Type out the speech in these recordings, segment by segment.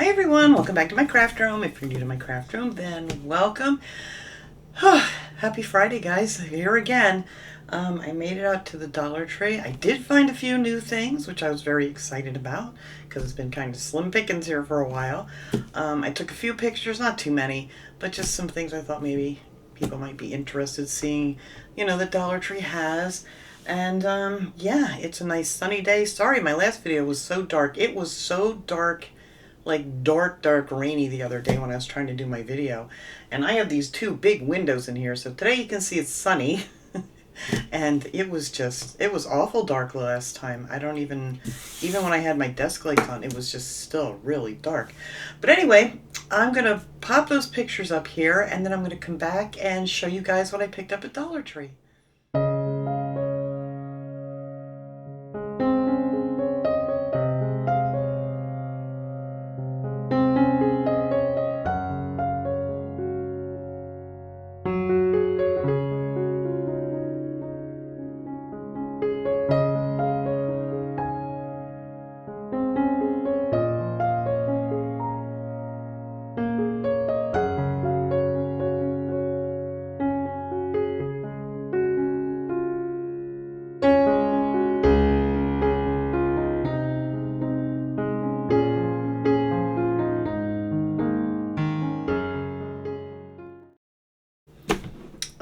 Hi everyone, welcome back to my craft room. If you're new to my craft room, then welcome. Happy Friday, guys. Here again. I made it out to the Dollar Tree. I did find a few new things, which I was very excited about because it's been kind of slim pickings here for a while. I took a few pictures, not too many, but just some things I thought maybe people might be interested seeing, the Dollar Tree has. And yeah, it's a nice sunny day. Sorry, my last video was so dark. It was so dark, like dark rainy the other day when I was trying to do my video. And I have these two big windows in here, so today you can see it's sunny. And it was awful dark last time. I don't even when I had my desk lights on, it was just still really dark. But anyway, I'm gonna pop those pictures up here and then I'm gonna come back and show you guys what I picked up at Dollar Tree.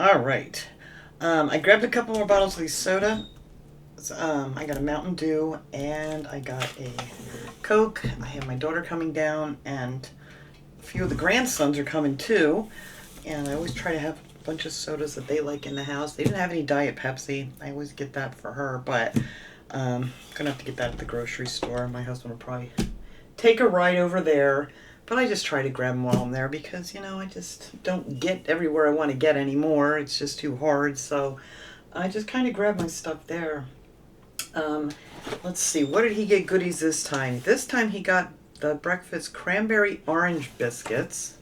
All right. I grabbed a couple more bottles of these soda. I got a Mountain Dew and I got a Coke. I have my daughter coming down and a few of the grandsons are coming too. And I always try to have a bunch of sodas that they like in the house. They didn't have any Diet Pepsi. I always get that for her, but I'm gonna have to get that at the grocery store. My husband will probably take a ride over there. But I just try to grab them while I'm there because, I just don't get everywhere I want to get anymore. It's just too hard. So I just kind of grab my stuff there. Let's see. What did he get goodies this time? This time he got the breakfast cranberry orange biscuits.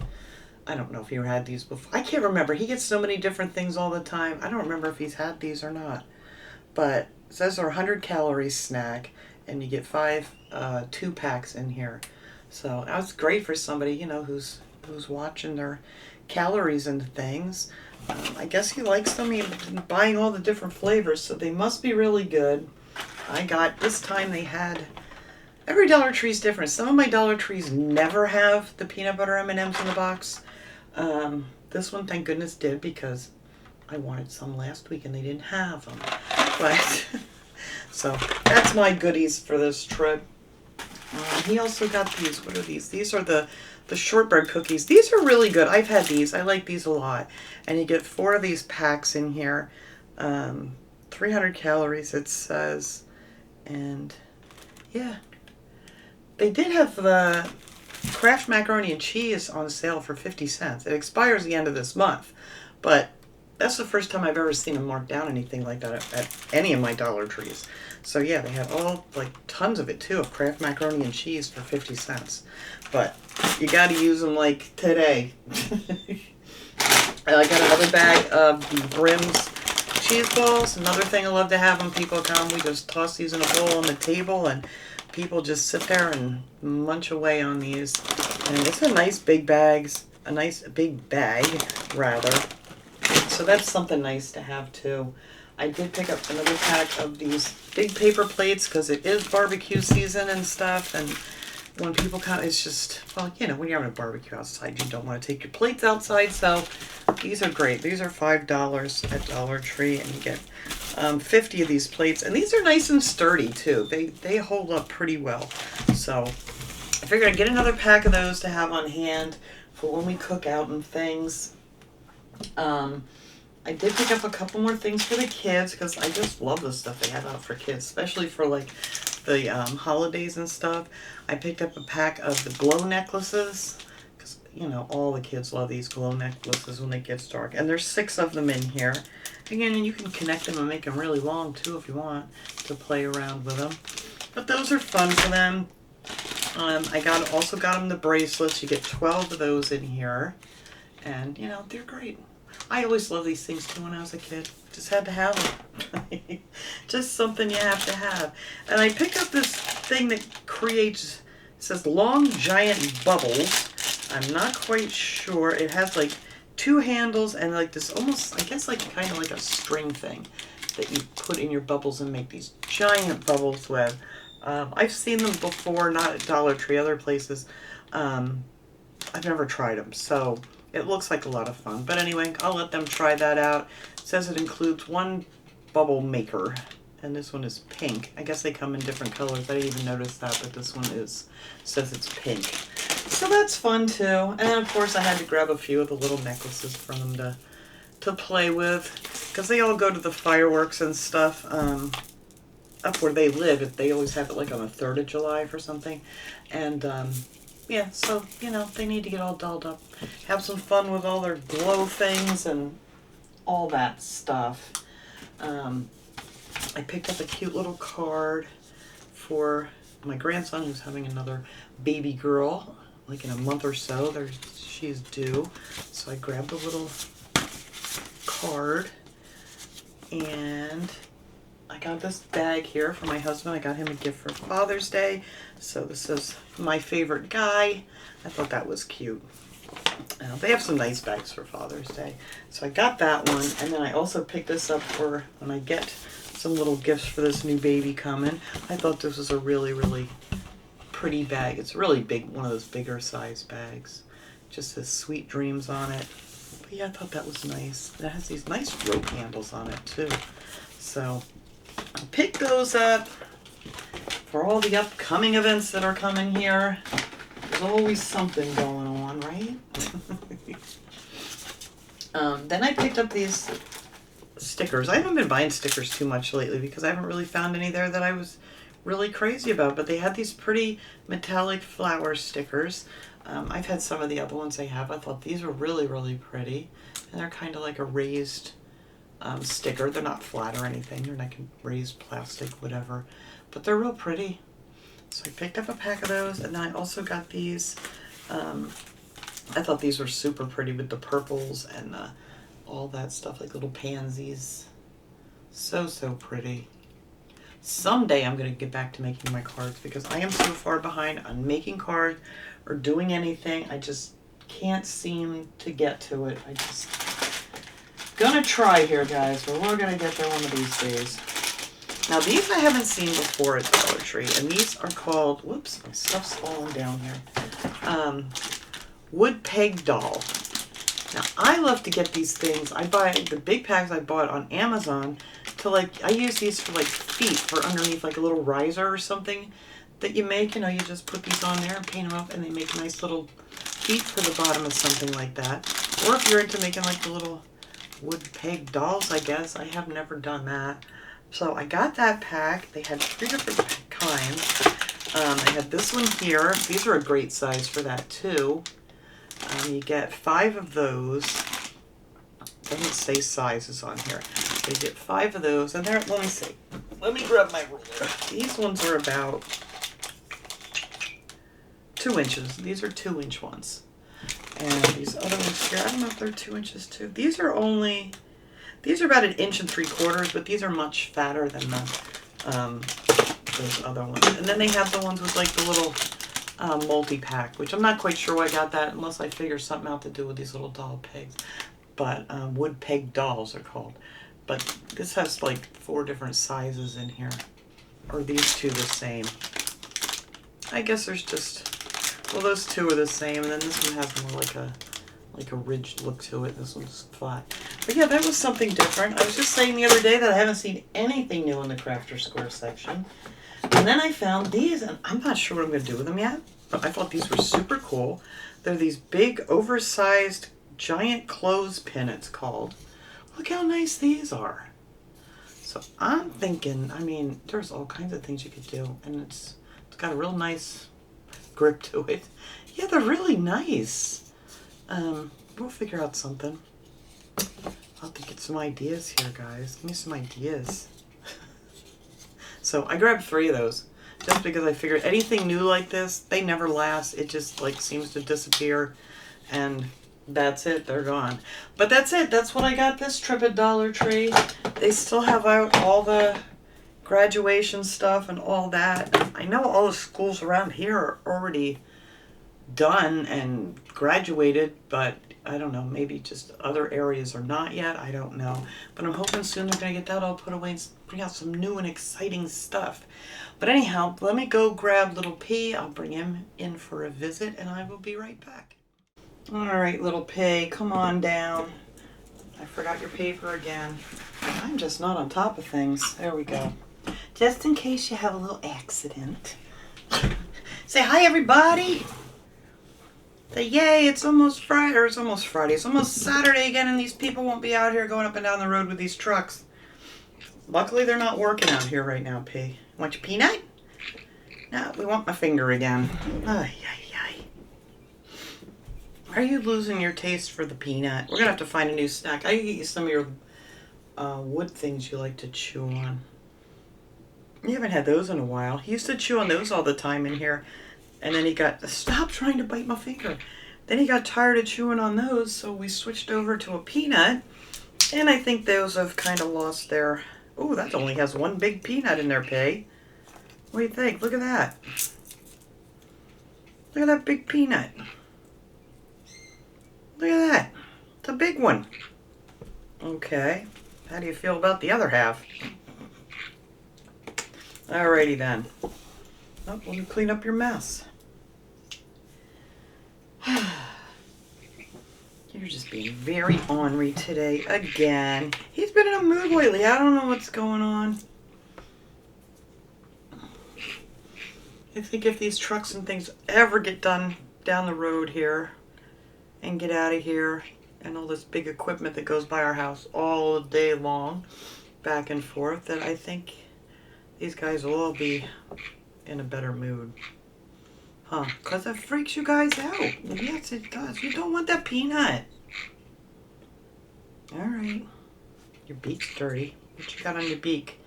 I don't know if he had these before. I can't remember. He gets so many different things all the time. I don't remember if he's had these or not. But it says they're 100 calorie snack and you get 2 packs in here. So that was great for somebody, who's watching their calories and things. I guess he likes them. He's been buying all the different flavors, so they must be really good. This time they had, every Dollar Tree is different. Some of my Dollar Trees never have the peanut butter M&Ms in the box. This one, thank goodness, did because I wanted some last week and they didn't have them. But, so that's my goodies for this trip. He also got these. What are these? These are the shortbread cookies. These are really good. I've had these. I like these a lot. And you get 4 of these packs in here. 300 calories, it says. And, yeah. They did have the Kraft macaroni and cheese on sale for 50 cents. It expires the end of this month. But that's the first time I've ever seen them mark down anything like that at any of my Dollar Trees. So yeah, they have tons of it too, of Kraft macaroni and cheese for 50 cents. But you got to use them like today. I got another bag of the Brim's cheese balls. Another thing I love to have when people come. We just toss these in a bowl on the table and people just sit there and munch away on these. And it's a nice big bag, rather. So that's something nice to have too. I did pick up another pack of these big paper plates because it is barbecue season and stuff. And when people come, it's just, when you're having a barbecue outside, you don't want to take your plates outside. So these are great. These are $5 at Dollar Tree and you get 50 of these plates. And these are nice and sturdy too. They hold up pretty well. So I figured I'd get another pack of those to have on hand for when we cook out and things. I did pick up a couple more things for the kids because I just love the stuff they have out for kids, especially for the holidays and stuff. I picked up a pack of the glow necklaces because, all the kids love these glow necklaces when it gets dark. And there's 6 of them in here. Again, and you can connect them and make them really long too if you want to play around with them. But those are fun for them. I also got them the bracelets. You get 12 of those in here. And, they're great. I always loved these things too when I was a kid. Just had to have them. Just something you have to have. And I picked up this thing that creates says long giant bubbles. I'm not quite sure. It has like 2 handles and like this almost, I guess like kind of like a string thing that you put in your bubbles and make these giant bubbles with. I've seen them before, not at Dollar Tree, other places. I've never tried them, so it looks like a lot of fun. But anyway, I'll let them try that out. It says it includes 1 bubble maker, and this one is pink. I guess they come in different colors. I didn't even notice that, but this one says it's pink. So that's fun too. And then of course I had to grab a few of the little necklaces for them to play with, because they all go to the fireworks and stuff. Up where they live, they always have it like on the 3rd of July for something. And yeah, so, you know, they need to get all dolled up, have some fun with all their glow things and all that stuff. I picked up a cute little card for my grandson who's having another baby girl, like in a month or so. She's due. So I grabbed a little card, and I got this bag here for my husband. I got him a gift for Father's Day. So this is my favorite guy. I thought that was cute. They have some nice bags for Father's Day. So I got that one. And then I also picked this up for when I get some little gifts for this new baby coming. I thought this was a really, really pretty bag. It's really big, one of those bigger size bags. Just says Sweet Dreams on it. But yeah, I thought that was nice. It has these nice rope handles on it too. So I picked those up for all the upcoming events that are coming here. There's always something going on, right? Then I picked up these stickers. I haven't been buying stickers too much lately because I haven't really found any there that I was really crazy about. But they had these pretty metallic flower stickers. I've had some of the other ones they have. I thought these were really, really pretty. And they're kind of like a raised sticker. They're not flat or anything. They're like raised plastic, whatever. But they're real pretty. So I picked up a pack of those. And then I also got these. I thought these were super pretty with the purples and all that stuff, like little pansies. So, so pretty. Someday I'm going to get back to making my cards because I am so far behind on making cards or doing anything. I just can't seem to get to it. I just gonna try here, guys, but we're gonna get there one of these days. Now these I haven't seen before at Dollar Tree, and these are called, whoops, my stuff's falling down here. Wood peg doll. Now I love to get these things. I buy the big packs I bought on Amazon to I use these for feet, for underneath a little riser or something that you make. You know, you just put these on there and paint them up, and they make nice little feet for the bottom of something like that. Or if you're into making the little wood peg dolls, I guess. I have never done that. So I got that pack. They had 3 different kinds. I had this one here. These are a great size for that too. You get 5 of those. Doesn't say sizes on here. So you get 5 of those. And there, let me see. Let me grab my ruler. These ones are about 2 inches. These are 2-inch ones. And these other ones here, I don't know if they're 2 inches too. These are about 1 3/4 inches, but these are much fatter than those other ones. And then they have the ones with the little multi-pack, which I'm not quite sure why I got that unless I figure something out to do with these little doll pegs. But wood peg dolls are called. But this has 4 different sizes in here. Or these 2 the same. I guess there's just, well, those 2 are the same, and then this one has more like a ridged look to it. This one's flat. But yeah, that was something different. I was just saying the other day that I haven't seen anything new in the Crafter Square section. And then I found these, and I'm not sure what I'm going to do with them yet, but I thought these were super cool. They're these big, oversized, giant clothespin, it's called. Look how nice these are. So I'm thinking, I mean, there's all kinds of things you could do, and it's got a real nice grip to it. Yeah, they're really nice. We'll figure out something. I'll have to get some ideas here, guys. Give me some ideas. So I grabbed 3 of those just because I figured anything new like this, they never last. It just seems to disappear, and that's it. They're gone. But that's it. That's what I got this trip at Dollar Tree. They still have out all the graduation stuff and all that. I know all the schools around here are already done and graduated, but I don't know, maybe just other areas are not yet. I don't know. But I'm hoping soon they're going to get that all put away and bring out some new and exciting stuff. But anyhow, let me go grab little P. I'll bring him in for a visit, and I will be right back. All right, little P, come on down. I forgot your paper again. I'm just not on top of things. There we go. Just in case you have a little accident. Say hi, everybody. Say, yay, it's almost Friday, or it's almost Friday. It's almost Saturday again, and these people won't be out here going up and down the road with these trucks. Luckily, they're not working out here right now, P. Want your peanut? No, we want my finger again. Ay, ay, ay. Are you losing your taste for the peanut? We're going to have to find a new snack. I can get you some of your wood things you like to chew on. You haven't had those in a while. He used to chew on those all the time in here. And then he got, stop trying to bite my finger. Then he got tired of chewing on those, so we switched over to a peanut. And I think those have kind of lost their, oh, that only has one big peanut in there, Pay. What do you think? Look at that. Look at that big peanut. Look at that. It's a big one. Okay. How do you feel about the other half? Alrighty then. Oh, let me clean up your mess. You're just being very ornery today again. He's been in a mood lately. I don't know what's going on. I think if these trucks and things ever get done down the road here and get out of here, and all this big equipment that goes by our house all day long, back and forth, that I think these guys will all be in a better mood. Huh, because it freaks you guys out. Yes, it does. You don't want that peanut. Alright. Your beak's dirty. What you got on your beak?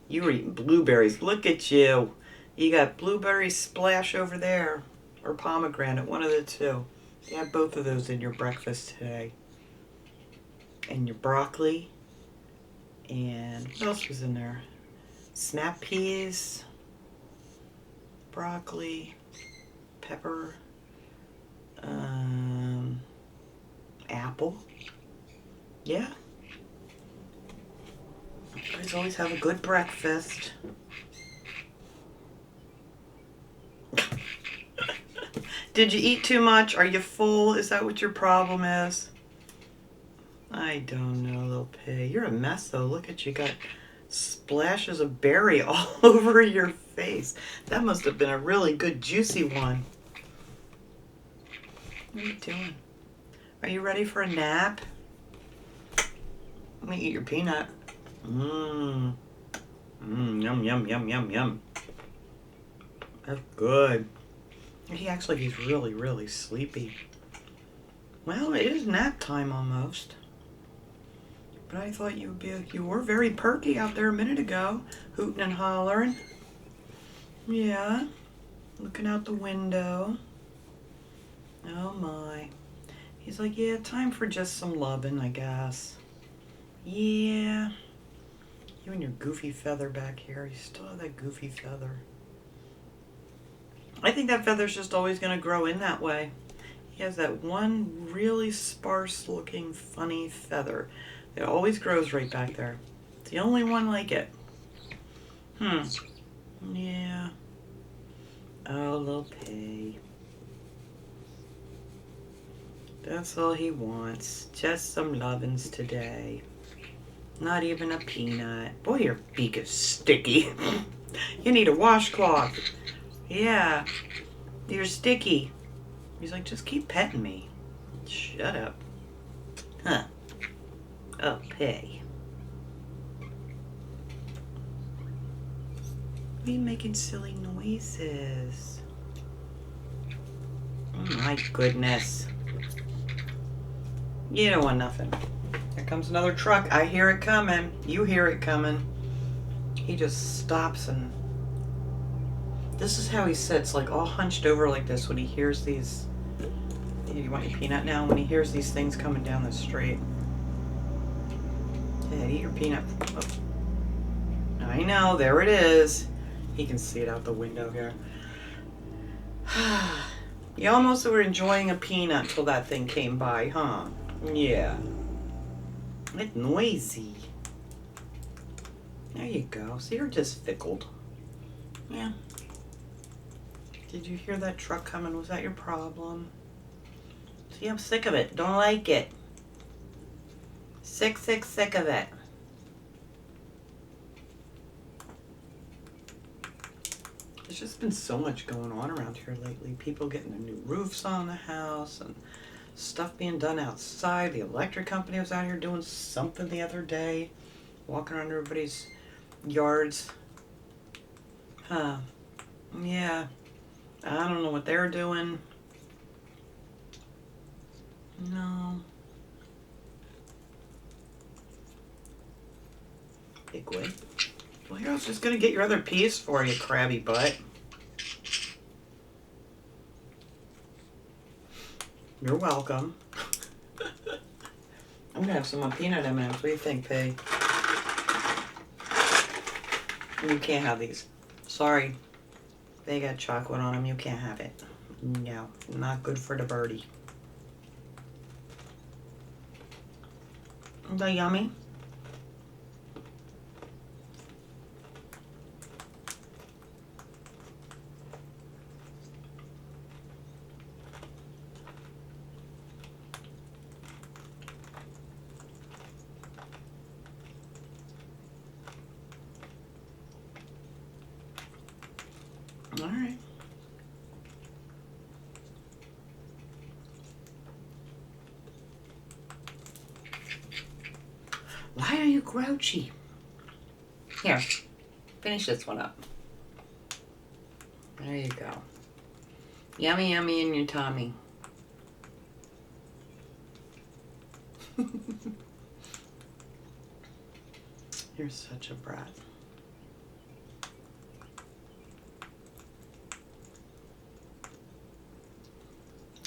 You were eating blueberries. Look at you. You got blueberry splash over there. Or pomegranate, one of the two. You had both of those in your breakfast today. And your broccoli. And what else was in there? Snap peas. Broccoli. Pepper. Apple. Yeah. You guys always have a good breakfast. Did you eat too much? Are you full? Is that what your problem is? I don't know, little pig. You're a mess, though. Look at you. Got splashes of berry all over your face. That must have been a really good, juicy one. What are you doing? Are you ready for a nap? Let me eat your peanut. Yum, yum, yum, yum, yum. That's good. He's really, really sleepy. Well, it is nap time almost. But I thought you were very perky out there a minute ago, hooting and hollering. Yeah, looking out the window. Oh my. He's like, yeah, time for just some loving, I guess. Yeah. You and your goofy feather back here. You still have that goofy feather. I think that feather's just always going to grow in that way. He has that one really sparse looking funny feather. It always grows right back there. It's the only one like it. Yeah. Oh, little pig. That's all he wants. Just some lovin's today. Not even a peanut. Boy, your beak is sticky. You need a washcloth. Yeah. You're sticky. He's like, just keep petting me. Shut up. Huh. Oh, pay. Why are you making silly noises? Oh my goodness. You don't want nothing. Here comes another truck. I hear it coming. You hear it coming. He just stops and... This is how he sits, like all hunched over like this when he hears these... You want your peanut now? When he hears these things coming down the street. Yeah, eat your peanut. Oh. I know, there it is. He can see it out the window here. You almost were enjoying a peanut till that thing came by, huh? Yeah. It's noisy. There you go. See, you're just fickled. Yeah. Did you hear that truck coming? Was that your problem? See, I'm sick of it. Don't like it. Sick of it. There's just been so much going on around here lately. People getting their new roofs on the house and stuff being done outside. The electric company was out here doing something the other day, walking around everybody's yards. Huh. Yeah. I don't know what they're doing. No. Big way. Well, here, I was just going to get your other piece for you, crabby butt. You're welcome. I'm going to have some more peanut M&Ms. What do you think, Pay? You can't have these. Sorry. They got chocolate on them. You can't have it. No, not good for the birdie. Is that yummy? All right. Why are you grouchy? Here, finish this one up. There you go. Yummy, yummy in your tummy. You're such a brat.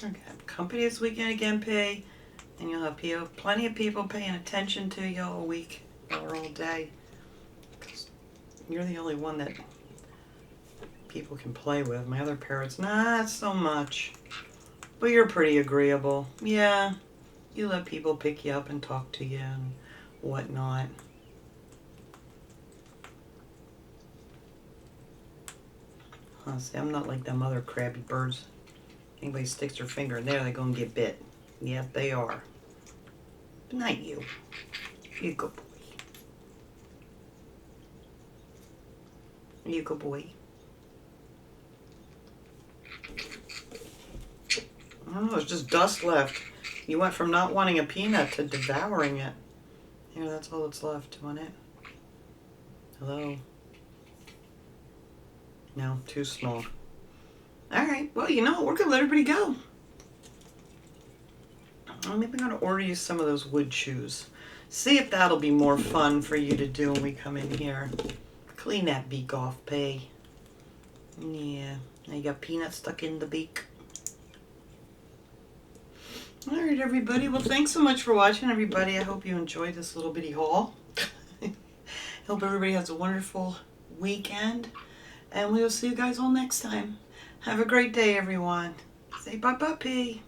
Okay, company this weekend again, Pay, and you'll have plenty of people paying attention to you all week or all day. 'Cause you're the only one that people can play with. My other parrots, not so much. But you're pretty agreeable. Yeah, you let people pick you up and talk to you and whatnot. See, I'm not like them other crabby birds. Anybody sticks their finger in there, they're gonna get bit. Yep, they are. But not you. You good boy. You good boy. I don't know, there's just dust left. You went from not wanting a peanut to devouring it. Here, that's all that's left. Want it? Hello? No, too small. Alright, well, you know, we're going to let everybody go. Maybe I'm going to order you some of those wood shoes. See if that'll be more fun for you to do when we come in here. Clean that beak off, Pay. Yeah, now you got peanuts stuck in the beak. Alright, everybody. Well, thanks so much for watching, everybody. I hope you enjoyed this little bitty haul. Hope everybody has a wonderful weekend. And we will see you guys all next time. Have a great day, everyone. Say bye-bye, P.